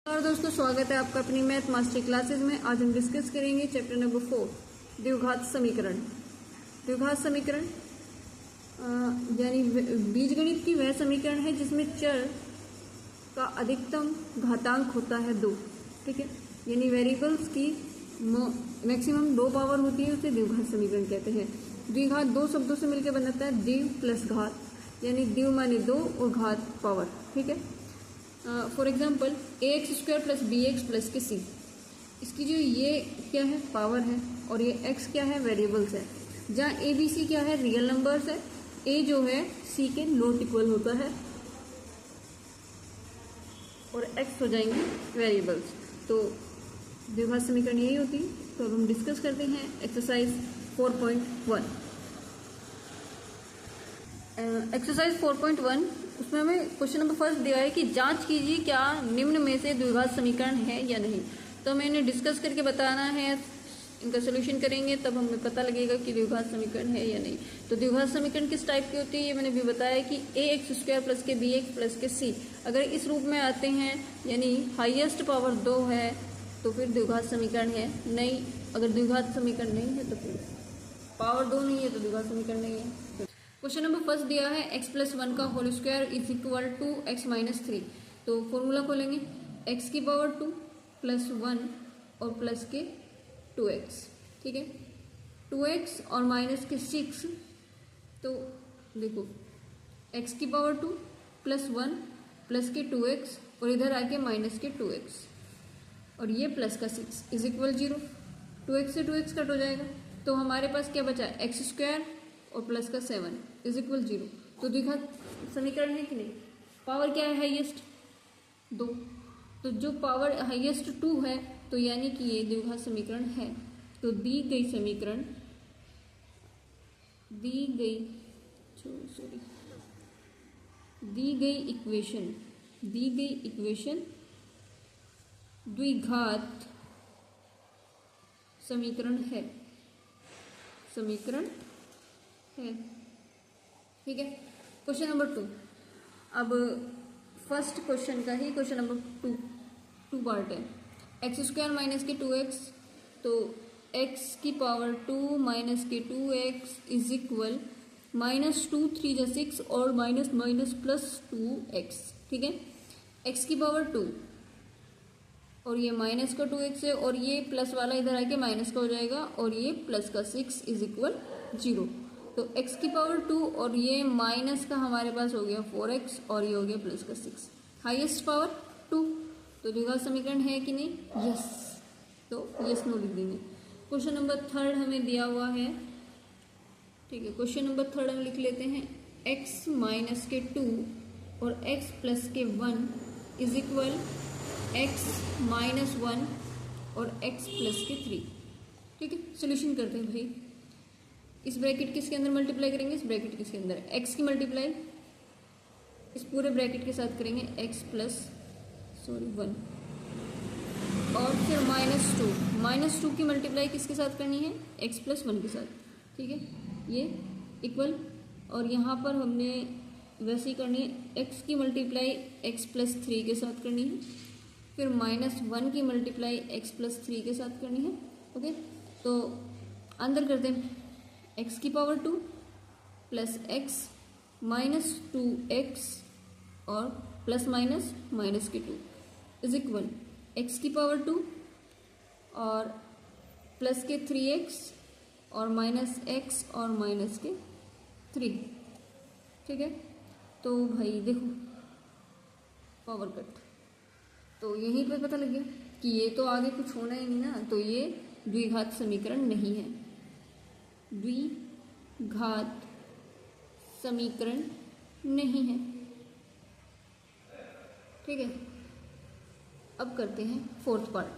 और दोस्तों स्वागत है आपका अपनी मैथ मास्टर क्लासेस में। आज हम डिस्कस करेंगे चैप्टर नंबर 4 द्विघात समीकरण। द्विघात समीकरण यानी बीजगणित की वह समीकरण है जिसमें चर का अधिकतम घातांक होता है 2। ठीक है, यानी वेरिएबल्स की मैक्सिमम 2 पावर होती है, उसे द्विघात समीकरण कहते हैं। द्विघात 2 शब्दों से मिलकर बनता है द्विव प्लस घात, यानी द्विव माने 2 और घात पावर। ठीक है, for example ax² plus B X plus के सी, इसकी जो ये क्या है पावर है और ये x क्या है वेरिएबल्स है। जहाँ ए बी सी क्या है रियल नंबर्स है, a जो है c के नॉट इक्वल होता है और x हो जाएंगे वेरिएबल्स। तो द्विघात समीकरण यही होती है। तो अब हम डिस्कस करते हैं एक्सरसाइज 4.1। एक्सरसाइज 4.1 उसमें हमें क्वेश्चन नंबर फर्स्ट दिया है कि जांच कीजिए क्या निम्न में से द्विघात समीकरण है या नहीं। तो हमें इन्हें डिस्कस करके बताना है, इनका सोल्यूशन करेंगे तब हमें पता लगेगा कि द्विघात समीकरण है या नहीं। तो द्विघात समीकरण किस टाइप की होती है ये मैंने भी बताया कि ax² प्लस के बी एक्स प्लस के सी अगर इस रूप में आते हैं यानी हाईएस्ट पावर 2 है तो फिर द्विघात समीकरण है। नहीं, अगर द्विघात समीकरण नहीं है तो फिर पावर 2 नहीं है तो द्विघात समीकरण नहीं है। क्वेश्चन नंबर फर्स्ट दिया है x+1 का whole square is equal to x-3। तो फॉर्मूला खोलेंगे x की पावर 2 प्लस 1 और प्लस के 2x। ठीक है, 2x और माइनस के 6। तो देखो x की पावर 2 प्लस 1 प्लस के 2x और इधर आके माइनस के 2x और ये प्लस का 6 इज इक्वल 0। 2x से 2x कट हो जाएगा तो हमारे पास क्या बचा x² और प्लस का 7 इज इक्वल 0। तो द्विघात समीकरण है कि नहीं। पावर क्या है हाईएस्ट 2, तो जो पावर हाईएस्ट 2 है तो यानी कि ये द्विघात समीकरण है। तो दी गई समीकरण दी गई इक्वेशन द्विघात समीकरण है ठीक है। क्वेश्चन नंबर 2, अब फर्स्ट क्वेश्चन का ही क्वेश्चन नंबर 2 पार्ट है। x² माइनस के 2x, तो x की पावर 2 माइनस के 2x इज इक्वल -2 3 जा 6 और माइनस माइनस प्लस 2x। ठीक है, x की पावर 2 और ये माइनस का 2x है और ये प्लस वाला इधर आके माइनस का हो जाएगा और ये प्लस का 6 इज इक्वल 0। तो x की पावर 2 और ये माइनस का हमारे पास हो गया 4x और ये हो गया प्लस का 6, हाईएस्ट पावर 2। तो द्विघात समीकरण है कि नहीं, यस। तो यस नो लिख देंगे। क्वेश्चन नंबर 3 हमें दिया हुआ है। ठीक है, क्वेश्चन नंबर 3 हम लिख लेते हैं x माइनस के 2 और x प्लस के 1 इज इक्वल x माइनस 1 और x प्लस के 3। ठीक है, सोल्यूशन करते हैं भाई। इस ब्रैकेट किसके अंदर मल्टीप्लाई करेंगे, इस ब्रैकेट किसके अंदर x की मल्टीप्लाई इस पूरे ब्रैकेट के साथ करेंगे x प्लस 1 और फिर -2 की मल्टीप्लाई किसके साथ करनी है, x प्लस 1 के साथ। ठीक है, ये इक्वल और यहाँ पर हमने वैसे ही करनी है x की मल्टीप्लाई x प्लस 3 के साथ करनी है, फिर -1 की मल्टीप्लाई x प्लस 3 के साथ करनी है। ओके, तो अंदर करते हैं x की power 2 plus x minus 2x और प्लस माइनस माइनस के 2 इज इक्वल x की पावर 2 और प्लस के 3x और माइनस x और माइनस के 3। ठीक है, तो भाई देखो पावर कट, तो यहीं पर पता लग गया कि ये तो आगे कुछ होना ही नहीं ना, तो ये द्विघात समीकरण नहीं है। द्विघात समीकरण नहीं है। ठीक है, अब करते हैं फोर्थ पार्ट।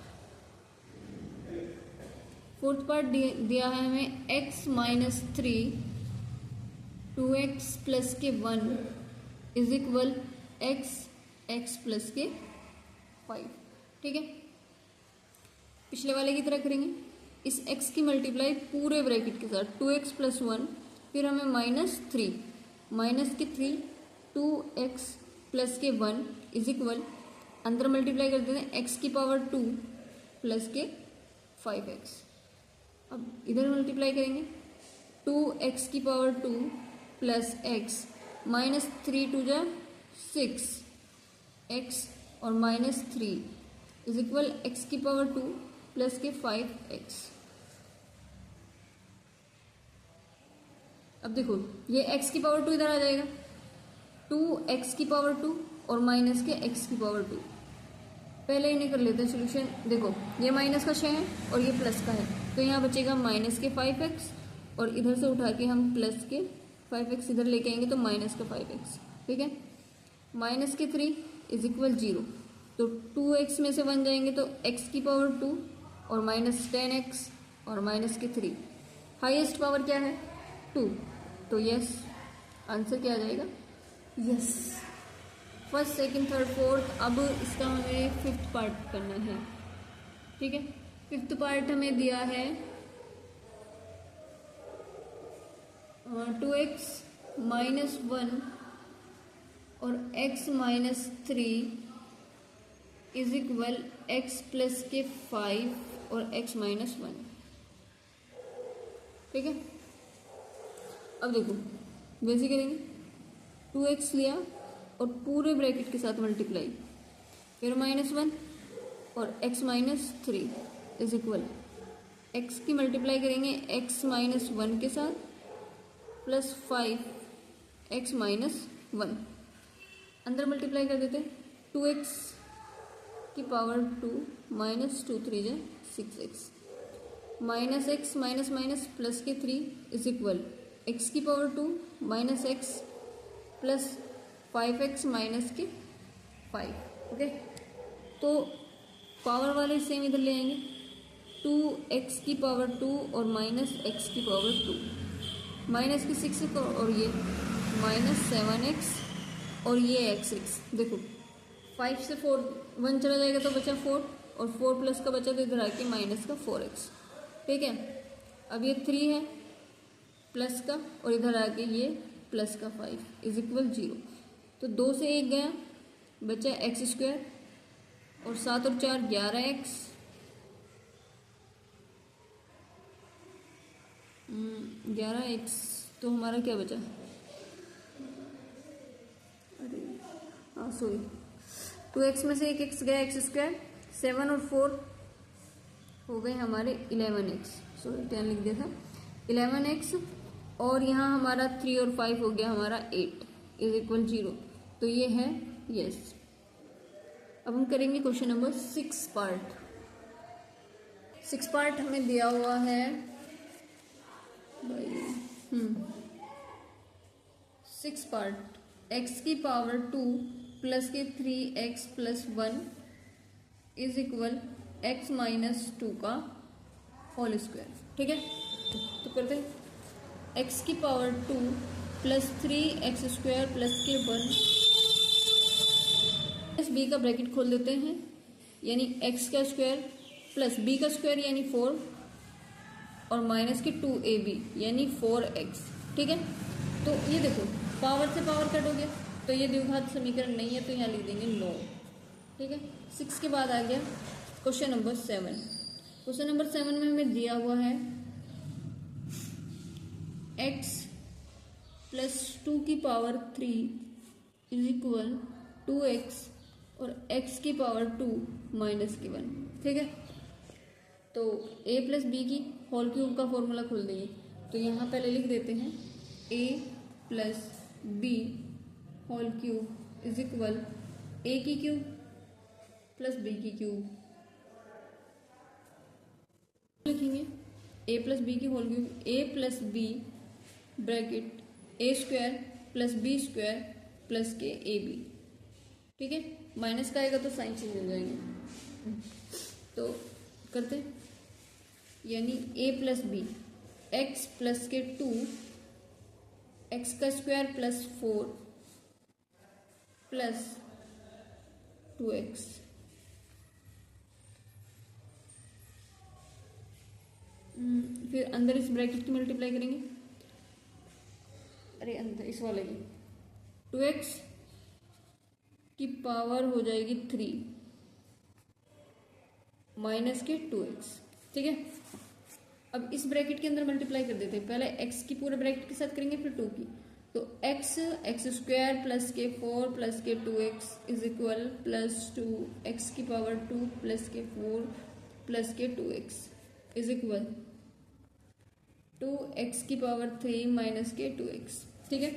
फोर्थ पार्ट दिया है हमें x माइनस 3 2x प्लस के 1 इज इक्वल x प्लस के 5। ठीक है, पिछले वाले की तरह करेंगे। इस x की मल्टीप्लाई पूरे ब्रैकेट के साथ 2x प्लस 1, फिर हमें -3 माइनस के 3 2x प्लस के 1 इज इक्वल अंदर मल्टीप्लाई कर देते हैं एक्स की पावर 2 प्लस के 5x। अब इधर मल्टीप्लाई करेंगे 2x की पावर 2 प्लस एक्स माइनस 3 टू जा 6 एक्स और माइनस 3 इज इक्वल एक्स की पावर 2 प्लस के 5x। अब देखो ये x की पावर 2 इधर आ जाएगा, 2x की पावर 2 और माइनस के x की पावर 2। पहले इन्हें कर लेते हैं सोल्यूशन। देखो ये माइनस का 6 है और ये प्लस का है, तो यहाँ बचेगा माइनस के 5x और इधर से उठा के हम प्लस के 5x इधर लेके आएंगे तो माइनस का 5x। ठीक है, माइनस के 3 इज इक्वल 0, तो 2x में से 1 जाएंगे तो x की पावर 2 और माइनस 10x और माइनस के 3। हाईएस्ट पावर क्या है 2, तो यस आंसर क्या आ जाएगा yes. First second third fourth. अब इसका हमें फिफ्थ पार्ट करना है। ठीक है, फिफ्थ पार्ट हमें दिया है 2x माइनस 1 और x minus 3 is equal x plus के 5 और x माइनस 1। ठीक है, अब देखो वैसे करेंगे 2x लिया और पूरे ब्रैकेट के साथ मल्टीप्लाई, फिर माइनस 1 और x minus 3 is equal x की मल्टीप्लाई करेंगे x माइनस 1 के साथ प्लस 5 x माइनस 1। अंदर मल्टीप्लाई कर देते 2x की पावर 2 माइनस 2 3 जा 6x minus x minus minus plus के 3 इज इक्वल x की power 2 minus x plus 5x minus के 5। ओके, तो पावर वाले सेम इधर ले आएंगे, 2x की पावर 2 और माइनस x की पावर 2 माइनस की 6 और ये माइनस 7x और ये x। देखो 5 से 4 1 चला जाएगा तो बचा 4 और 4 प्लस का बचा तो इधर आके माइनस का 4x। ठीक है, अब ये 3 है प्लस का और इधर आके ये प्लस का 5 इज इक्वल 0। तो 2 से 1 गया, बचा एक्स स्क्वायर और 7 और 4 11x 11x। तो हमारा क्या बचा, अरे हाँ सॉरी 2x में से एक x गया एक्स स्क्वायर, 7 और 4 हो गए हमारे 11x। सॉरी 10 लिख दिया था 11x और यहाँ हमारा 3 और 5 हो गया हमारा 8 इज इक्वल 0। तो ये है यस। अब हम करेंगे क्वेश्चन नंबर 6 पार्ट। 6 पार्ट हमें दिया हुआ है 6 पार्ट x की पावर 2 प्लस के 3x plus 1 is equal x minus 2 का होल स्क्वायर। ठीक है, तो करते हैं x की power 2 plus 3x square plus के 1 प्लस b का ब्रैकेट खोल देते हैं, यानी x का स्क्वायर प्लस b का स्क्वायर यानी 4 और माइनस के 2ab यानी 4x। ठीक है, तो ये देखो पावर से पावर कट हो गया तो ये द्विघात समीकरण नहीं है, तो यहाँ लिख देंगे 9। ठीक है, 6 के बाद आ गया क्वेश्चन नंबर 7। क्वेश्चन नंबर 7 में हमें दिया हुआ है x प्लस 2 की पावर 3 इज इक्वल 2x और x की पावर 2 माइनस की 1। ठीक है, तो a प्लस बी की होल क्यूब का फॉर्मूला खोल देंगे, तो यहाँ पहले लिख देते हैं a plus B whole cube is equal a की क्यूब प्लस b की क्यूब। लिखेंगे a प्लस बी की whole cube, a plus B bracket a square plus b square plus के ए बी। ठीक है, माइनस का आएगा तो साइन चेंज हो जाएंगे, तो करते यानी a plus B X plus के 2 एक्स का स्क्वायर प्लस 4 प्लस 2x। फिर अंदर इस ब्रैकेट की मल्टीप्लाई करेंगे, अरे अंदर इस वाले की 2x की पावर हो जाएगी 3 माइनस के 2x, ठीक है। अब इस ब्रैकेट के अंदर मल्टीप्लाई कर देते हैं, पहले x की पूरे ब्रैकेट के साथ करेंगे फिर 2 की, तो एक्स स्क्वायर प्लस के 4 प्लस के 2x is equal plus 2 x की पावर 2 प्लस के 4 प्लस के 2x इज इक्वल 2x की पावर 3 माइनस के 2x, ठीक है।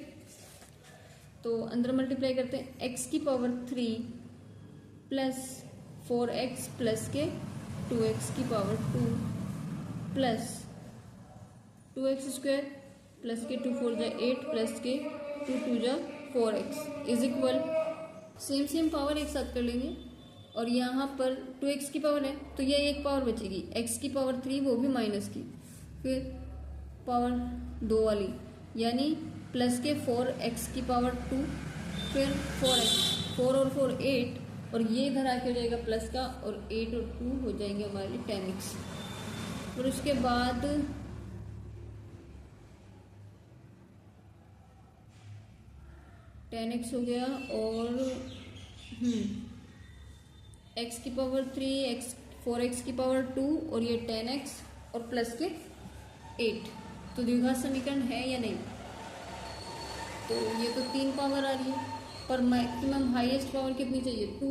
तो अंदर मल्टीप्लाई करते हैं, x की पावर 3 प्लस 4x प्लस के 2x की power 2 plus 2x square plus के 2 4 जा 8 प्लस के 2 2 जा 4x is equal, same power एक साथ कर लेंगे, और यहाँ पर 2x की पावर है तो ये एक पावर बचेगी, x की पावर 3 वो भी माइनस की, फिर पावर 2 वाली यानी प्लस के 4x की पावर 2 फिर 4x, 4 और 4 8, और ये इधर आके हो जाएगा प्लस का, और 8 और 2 हो जाएंगे हमारे 10x। फिर उसके बाद 10x हो गया, और x की पावर 3 4x की पावर 2 और ये 10x और प्लस के 8, तो द्विघात समीकरण है या नहीं। तो ये तो 3 पावर आ रही है, पर मैक्सिमम हाईएस्ट पावर कितनी चाहिए 2,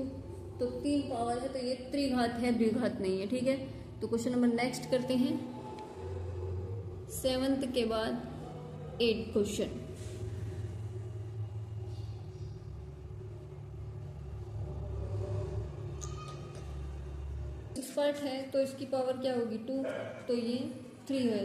तो 3 पावर है, तो ये त्रिघात है, द्विघात नहीं है, ठीक है। तो क्वेश्चन नंबर नेक्स्ट करते हैं, 7th के बाद 8 क्वेश्चन। पार्ट है तो इसकी पावर क्या होगी 2, तो ये 3 है,